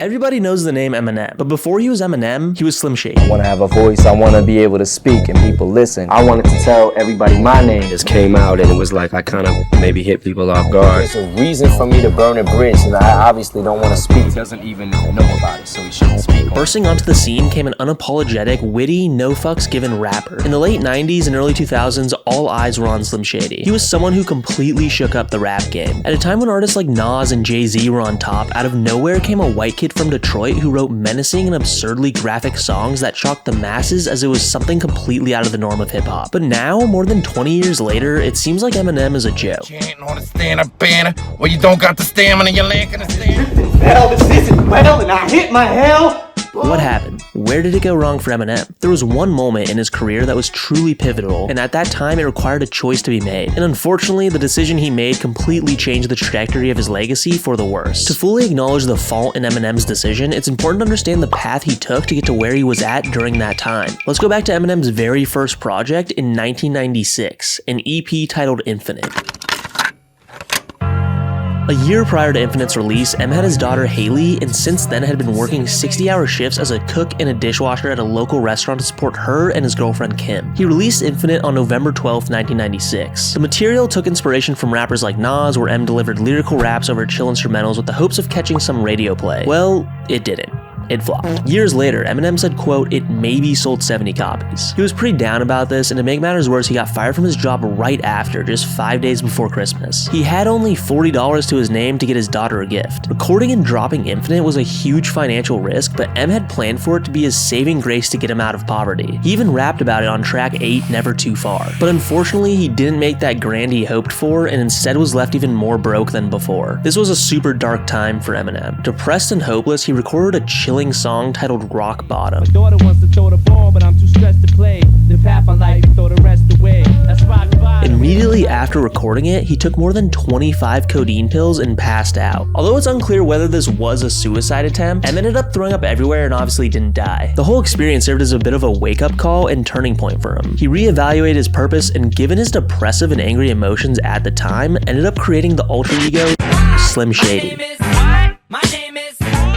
Everybody knows the name Eminem, but before he was Eminem, he was Slim Shady. I want to have a voice, I want to be able to speak and people listen. I wanted to tell everybody my name. Just came out and it was like I kind of maybe hit people off guard. There's a reason for me to burn a bridge and I obviously don't want to speak. He doesn't even know about it, so he shouldn't speak. Bursting onto the scene came an unapologetic, witty, no fucks given rapper. In the late 90s and early 2000s, all eyes were on Slim Shady. He was someone who completely shook up the rap game. At a time when artists like Nas and Jay-Z were on top, out of nowhere came a white kid from Detroit who wrote menacing and absurdly graphic songs that shocked the masses as it was something completely out of the norm of hip-hop. But now, more than 20 years later, it seems like Eminem is a joke. Can't understand a banner, well you don't got the stamina, you're lacking the stamina. Hell, this isn't well, and I hit my hell. What happened? Where did it go wrong for Eminem? There was one moment in his career that was truly pivotal, and at that time it required a choice to be made. And unfortunately, the decision he made completely changed the trajectory of his legacy for the worse. To fully acknowledge the fault in Eminem's decision, it's important to understand the path he took to get to where he was at during that time. Let's go back to Eminem's very first project in 1996, an EP titled Infinite. A year prior to Infinite's release, M had his daughter Haley, and since then had been working 60-hour shifts as a cook and a dishwasher at a local restaurant to support her and his girlfriend Kim. He released Infinite on November 12, 1996. The material took inspiration from rappers like Nas, where M delivered lyrical raps over chill instrumentals with the hopes of catching some radio play. Well, it didn't. It flopped. Years later, Eminem said, quote, "It maybe sold 70 copies. He was pretty down about this, and to make matters worse, he got fired from his job right after, just 5 days before Christmas. He had only $40 to his name to get his daughter a gift. Recording and dropping Infinite was a huge financial risk, but M had planned for it to be his saving grace to get him out of poverty. He even rapped about it on track 8, Never Too Far. But unfortunately, he didn't make that grand he hoped for, and instead was left even more broke than before. This was a super dark time for Eminem. Depressed and hopeless, he recorded a chilling song titled Rock Bottom. My daughter wants to throw the ball, but I'm too stressed to play. Live half my life, throw the rest away. That's rock bottom. Immediately after recording it, he took more than 25 codeine pills and passed out. Although it's unclear whether this was a suicide attempt, M ended up throwing up everywhere and obviously didn't die. The whole experience served as a bit of a wake-up call and turning point for him. He reevaluated his purpose and, given his depressive and angry emotions at the time, ended up creating the alter ego Slim Shady.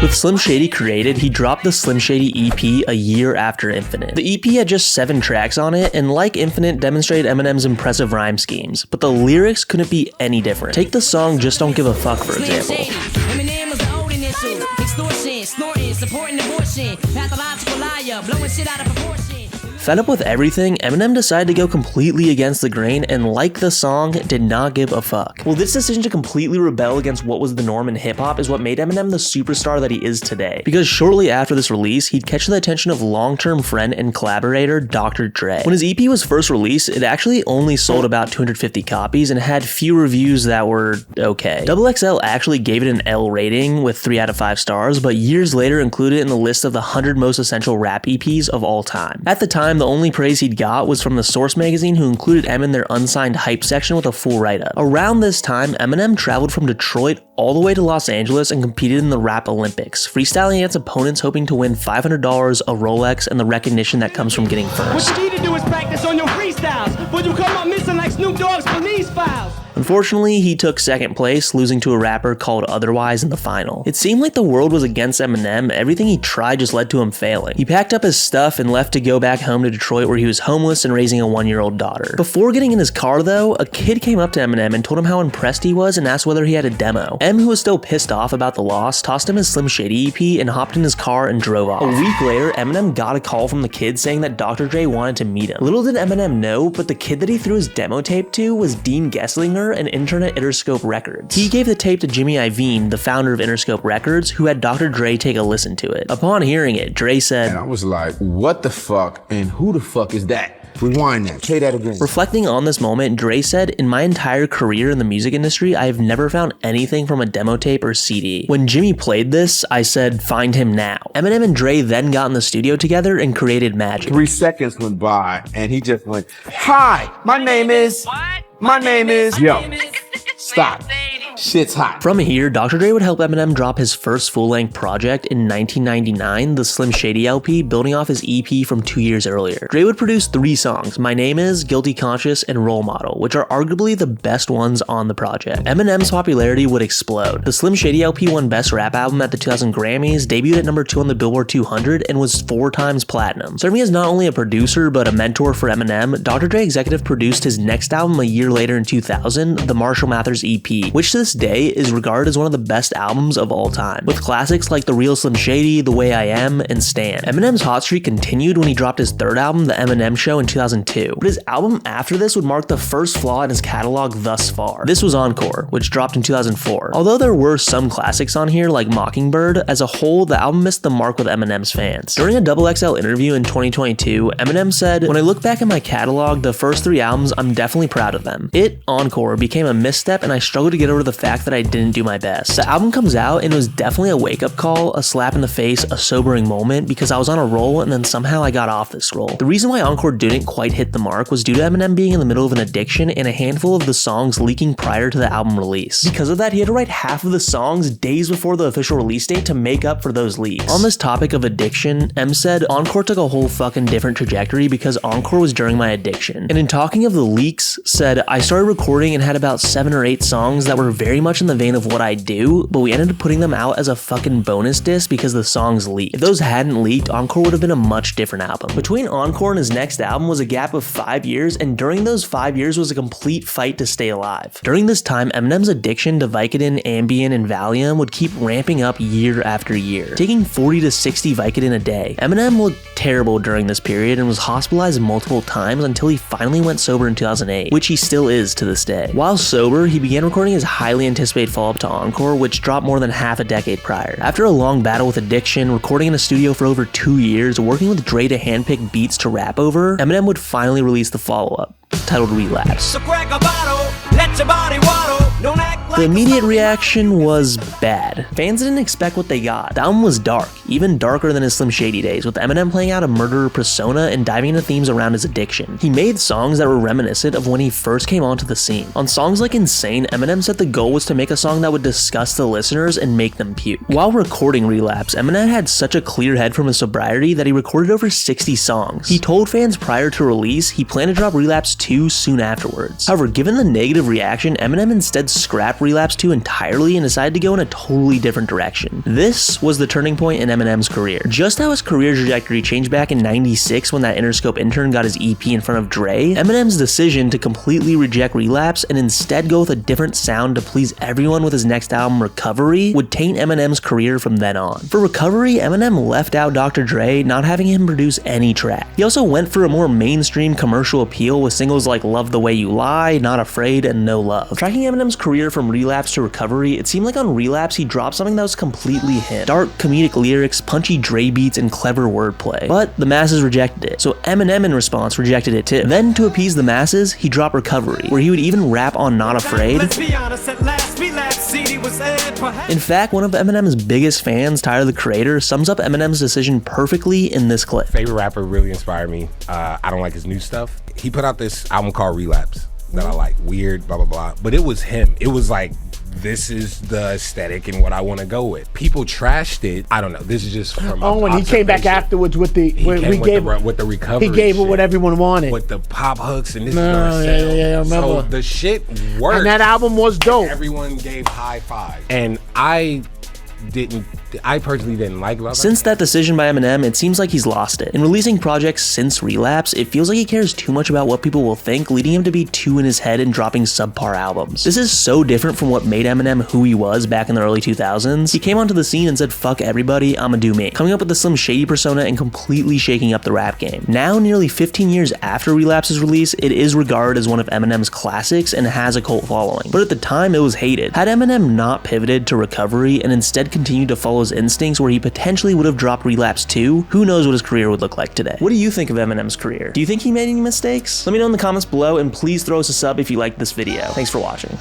With Slim Shady created, he dropped the Slim Shady EP a year after Infinite. The EP had just 7 tracks on it, and like Infinite, demonstrated Eminem's impressive rhyme schemes, but the lyrics couldn't be any different. Take the song Just Don't Give a Fuck, for example. Eminem was the old initial, extortion, snorting, supporting abortion, pathological liar, blowing shit out of proportion. Fed up with everything, Eminem decided to go completely against the grain and, like the song, did not give a fuck. Well, this decision to completely rebel against what was the norm in hip-hop is what made Eminem the superstar that he is today. Because shortly after this release, he'd catch the attention of long-term friend and collaborator Dr. Dre. When his EP was first released, it actually only sold about 250 copies and had few reviews that were okay. XXL actually gave it an L rating with 3 out of 5 stars, but years later included it in the list of the 100 most essential rap EPs of all time. At the time, the only praise he'd got was from the Source magazine, who included M in their unsigned hype section with a full write-up. Around this time, Eminem traveled from Detroit all the way to Los Angeles and competed in the Rap Olympics, freestyling against opponents hoping to win $500, a Rolex, and the recognition that comes from getting first. What you need to do is practice on your freestyles, but you come up missing like Snoop Dogg's police files. Unfortunately, he took second place, losing to a rapper called Otherwise in the final. It seemed like the world was against Eminem. Everything he tried just led to him failing. He packed up his stuff and left to go back home to Detroit, where he was homeless and raising a 1-year-old daughter. Before getting in his car though, a kid came up to Eminem and told him how impressed he was and asked whether he had a demo. M, who was still pissed off about the loss, tossed him his Slim Shady EP and hopped in his car and drove off. A week later, Eminem got a call from the kid saying that Dr. Dre wanted to meet him. Little did Eminem know, but the kid that he threw his demo tape to was Dean Gesslinger, an intern at Interscope Records. He gave the tape to Jimmy Iovine, the founder of Interscope Records, who had Dr. Dre take a listen to it. Upon hearing it, Dre said, And I was like, what the fuck and who the fuck is that? Rewind that, play that again. Reflecting on this moment, Dre said, "In my entire career in the music industry, I have never found anything from a demo tape or CD. When Jimmy played this, I said, find him now." Eminem and Dre then got in the studio together and created magic. 3 seconds went by and he just went, "Hi, my name is, my name is, yo, stop. Shit's hot. From here, Dr. Dre would help Eminem drop his first full-length project in 1999, the Slim Shady LP, building off his EP from 2 years earlier. Dre would produce 3 songs, My Name Is, Guilty Conscious, and Role Model, which are arguably the best ones on the project. Eminem's popularity would explode. The Slim Shady LP won Best Rap Album at the 2000 Grammys, debuted at number 2 on the Billboard 200, and was 4 times platinum. Serving as not only a producer but a mentor for Eminem, Dr. Dre executive produced his next album a year later in 2000, the Marshall Mathers EP, which to this day is regarded as one of the best albums of all time, with classics like The Real Slim Shady, The Way I Am, and Stan. Eminem's hot streak continued when he dropped his third album, The Eminem Show, in 2002, but his album after this would mark the first flaw in his catalog thus far. This was Encore, which dropped in 2004. Although there were some classics on here like Mockingbird, as a whole, the album missed the mark with Eminem's fans. During a XXL interview in 2022, Eminem said, "When I look back at my catalog, the first 3 albums, I'm definitely proud of them. It, Encore, became a misstep and I struggled to get over the fact that I didn't do my best. The album comes out and it was definitely a wake-up call, a slap in the face, a sobering moment because I was on a roll and then somehow I got off this roll. The reason why Encore didn't quite hit the mark was due to Eminem being in the middle of an addiction and a handful of the songs leaking prior to the album release. Because of that, he had to write half of the songs days before the official release date to make up for those leaks." On this topic of addiction, M said, "Encore took a whole fucking different trajectory because Encore was during my addiction." And in talking of the leaks, said, "I started recording and had about 7 or 8 songs that were very much in the vein of what I do, but we ended up putting them out as a fucking bonus disc because the songs leaked. If those hadn't leaked, Encore would have been a much different album." Between Encore and his next album was a gap of 5 years, and during those 5 years was a complete fight to stay alive. During this time, Eminem's addiction to Vicodin, Ambien, and Valium would keep ramping up year after year, taking 40 to 60 Vicodin a day. Eminem looked terrible during this period and was hospitalized multiple times until he finally went sober in 2008, which he still is to this day. While sober, he began recording his highly anticipated follow-up to Encore, which dropped more than half a decade prior. After a long battle with addiction, recording in a studio for over 2 years, working with Dre to handpick beats to rap over, Eminem would finally release the follow-up, titled Relapse. So crack a bottle, let your body waddle, don't act like The immediate reaction was bad. Fans didn't expect what they got. The album was dark, even darker than his Slim Shady days, with Eminem playing out a murderer persona and diving into themes around his addiction. He made songs that were reminiscent of when he first came onto the scene. On songs like Insane, Eminem said the goal was to make a song that would disgust the listeners and make them puke. While recording Relapse, Eminem had such a clear head from his sobriety that he recorded over 60 songs. He told fans prior to release he planned to drop Relapse 2 soon afterwards. However, given the negative reaction, Eminem instead scrapped Relapse 2 entirely and decided to go in a totally different direction. This was the turning point in Eminem's career. Just how his career trajectory changed back in '96 when that Interscope intern got his EP in front of Dre, Eminem's decision to completely reject Relapse and instead go with a different sound to please everyone with his next album, Recovery, would taint Eminem's career from then on. For Recovery, Eminem left out Dr. Dre, not having him produce any track. He also went for a more mainstream commercial appeal with singles like Love the Way You Lie, Not Afraid, and No Love. Tracking Eminem's career from Relapse to Recovery, it seemed like on Relapse he dropped something that was completely him. Dark comedic lyrics, punchy Dre beats, and clever wordplay. But the masses rejected it, so Eminem in response rejected it too. Then to appease the masses, he dropped Recovery, where he would even rap on Not Afraid. Let's be honest, at last Relapse CD was aired, perhaps. In fact, one of Eminem's biggest fans, Tyler the Creator, sums up Eminem's decision perfectly in this clip. Favorite rapper really inspired me. I don't like his new stuff. He put out this album called Relapse that I like. Weird, blah, blah, blah. But it was him. It was like, this is the aesthetic and what I want to go with. People trashed it. I don't know. This is just from when he came back afterwards with the with the Recovery. He gave it what everyone wanted with the pop hooks and this. Yeah, I remember. So the shit worked. And that album was dope. Everyone gave high five, and I personally didn't like Love. Since that decision by Eminem, it seems like he's lost it. In releasing projects since Relapse, it feels like he cares too much about what people will think, leading him to be too in his head and dropping subpar albums. This is so different from what made Eminem who he was back in the early 2000s. He came onto the scene and said, "Fuck everybody, I'ma do me," coming up with the Slim Shady persona and completely shaking up the rap game. Now, nearly 15 years after Relapse's release, it is regarded as one of Eminem's classics and has a cult following. But at the time, it was hated. Had Eminem not pivoted to Recovery and instead continued to follow his instincts where he potentially would have dropped Relapse 2, who knows what his career would look like today. What do you think of Eminem's career? Do you think he made any mistakes? Let me know in the comments below, and please throw us a sub if you liked this video. Thanks for watching.